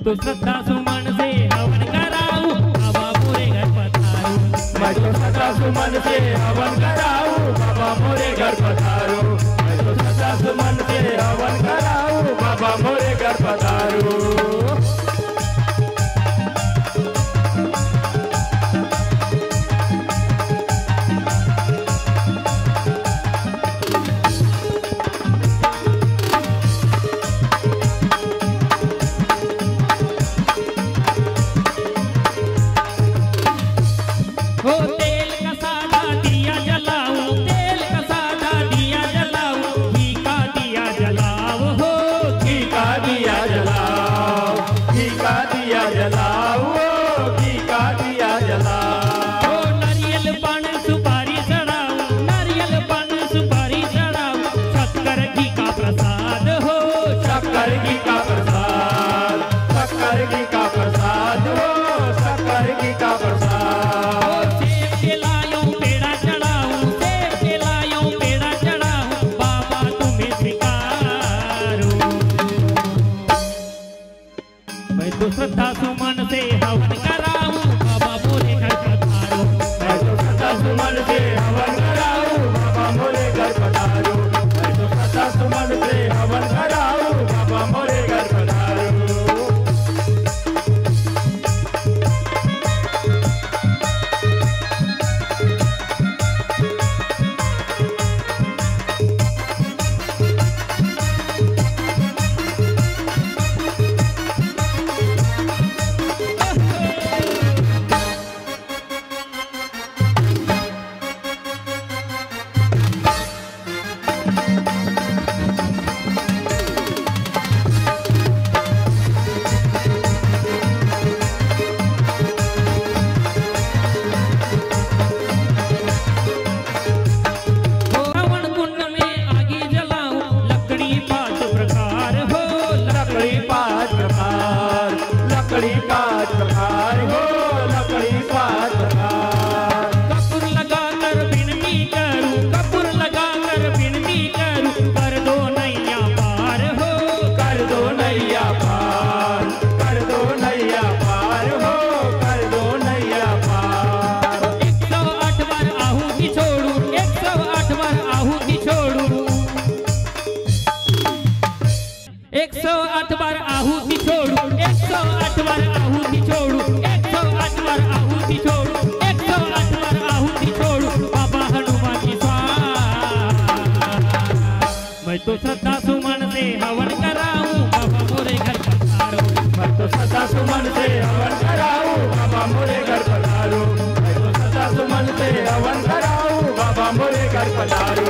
तो श्रद्धा सुमन से हवन कराऊं, बाबा मोरे घर पधारो। मैं तो श्रद्धा सुमन से हवन कराऊं, बाबा मोरे घर पधारो। मैं तो श्रद्धा सुमन से हवन कराऊं, बाबा मोरे घर पधारो। तेल का सादा दिया जलाऊं, तेल का सादा दिया जलाऊं, घी का दिया जलाओ हो, घी का दिया जलाओ, घी का दिया जलाओ, घी का दिया जलाओ। नारियल पान सुपारी चढ़ाऊं, नारियल पान सुपारी चढ़ाऊं, शक्कर घी का प्रसाद हो, शक्कर घी का प्रसाद, शक्कर घी का प्रसाद हो, शक्कर घी का प्रसाद। तो श्रद्धा सुमन से हवन कराऊं, बाबा मोरे घर पधारो। मैं तो श्रद्धा सुमन से हवन कराऊं, बाबा मोरे घर पधारो। मैं तो श्रद्धा सुमन से हवन कराऊं, बाबा मोरे घर पधारो। लकड़ी पांच प्रकार हो, लकड़ी पांच प्रकार। कपूर लगा कर विनती करूं, कपूर लगा कर विनती करूं, कर दो नैया पार हो, कर दो नैया पार, कर दो नैया पार हो, कर दो नैया पार। 108 बार आहुति छोड़ू, 108 बार आहुति छोड़ू, 108 बार आहुति छोड़ू, 108 बार आहुति छोड़ू, 108 बार आहुति छोड़ू, 108 बार आहुति छोड़ू, बाबा हनुमान की स्वाहा। मैं तो श्रद्धा सुमन से हवन कराऊं, बाबा मोरे घर पधारो। मैं तो श्रद्धा सुमन से हवन कराऊं, बाबा मोरे घर पधारो। मैं तो श्रद्धा सुमन से हवन कराऊं, बाबा मोरे घर पधारो।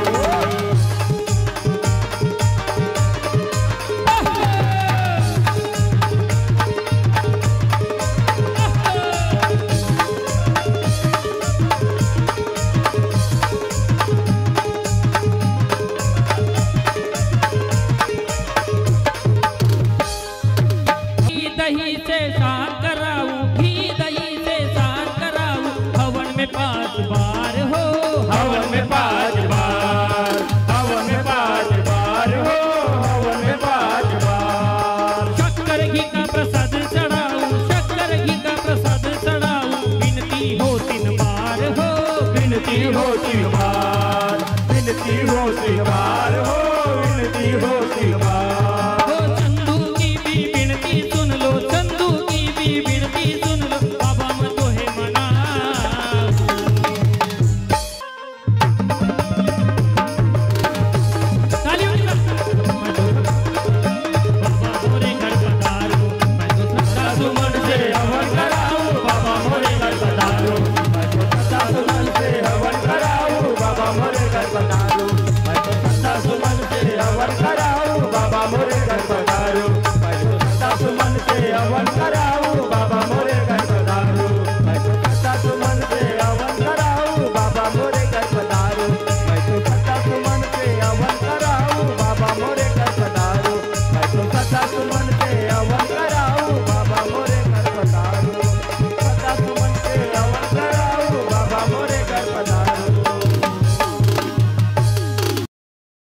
दही से शान कराऊं, घी दही से शान कराऊं, हवन में 5 बार हो, हवन में 5 बार, हवन में 5 बार हो, हवन में 5 बार। शक्कर घी का प्रसाद चढ़ाऊं, शक्कर घी का प्रसाद चढ़ाऊं, विनती हो 3 बार हो, विनती हो 3 बार, विनती हो 3 बार हो, विनती हो 3 बार। चंदू की भी विनती सुन लो, चंदू की भी विनती सुन लो, बाबा मैं तोहे मनाऊं। तालियों से बाबा मोरे घर पधारो। मैं तो श्रद्धा सुमन से हवन कराऊं, बाबा मोरे घर पधारो। मैं तो श्रद्धा सुमन से हवन कराऊं, बाबा मोरे घर पधारो। मैं तो श्रद्धा सुमन से हवन कराऊं, बाबा मोरे घर पधारो। मैं तो श्रद्धा सुमन से हवन कराऊं, बाबा मोरे घर पधारो। मैं तो श्रद्धा सुमन से हवन कराऊं, बाबा मोरे घर पधारो। मैं तो श्रद्धा सुमन से हवन कराऊं, बाबा मोरे घर पधारो। मैं तो श्रद्धा सुमन